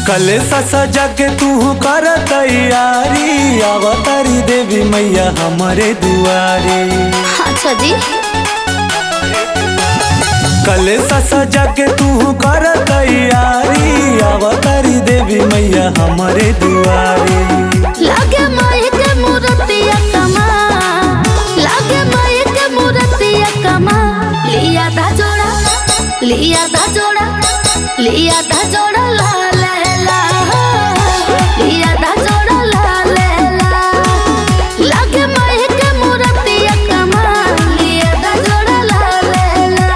कल सजा के तू कर तैयारी, अवतारी देवी मैया हमारे दुआरे। अच्छा जी। कल सजा के तू कर तैयारी, अवतारी देवी मैया हमारे दुआरे। लागे माई के मूर्तिया कमा, लागे माई के मूर्तिया कमा। लिया दा जोड़ा, लिया दा जोड़ा, लिया दा जोड़ा ला ले ला, लिया दा जोड़ा ला ले ला। लागे माई के मूर्तिया कमा, लिया दा जोड़ा ला ले ला।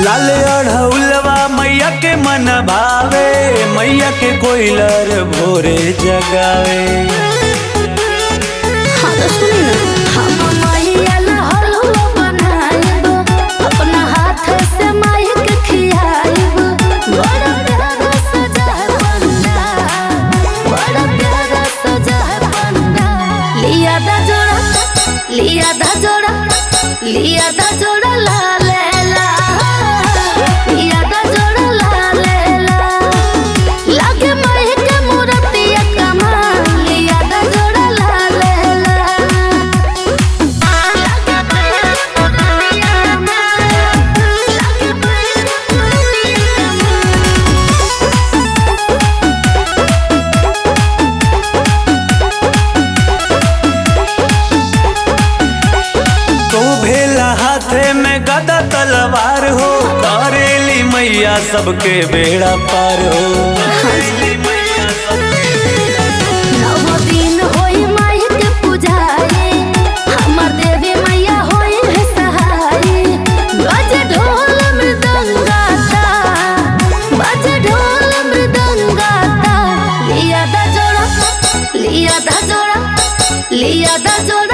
लाल अढ़ौलवा मैया के मन भावे, मैया के कोयलर भोरे जगावे। हाँ तो सुनी ना, हम मैया ला हलवा बनाएब, अपना हाथ से माई के खियाएब। बड़ा प्यारा सजा है पंडाल, बड़ा प्यारा सजा है पंडाल। लिया दा जोड़ा, लिया दा जोड़ा, लिया दा जोड़ा ला ले ला, लिया दा जोड़ा ला ले ला। लागे माई के मूर्तिया कमा, लिया दा जोड़ा ला ले ला। लागे माई के मूर्तिया कमा, लागे माई के मूर्तिया तो भेला हाथे में गदा तलवार हो, करेली मैया सबके बेड़ा पार हो। नव दिन होई माई के पूजाए, हमर देवी मैया होई है सहाय। बजे ढोल मृदंगाता, बजे ढोल मृदंगाता। लिया दा जोड़ा, लिया दा जोड़ा, लिया दा जोड़ा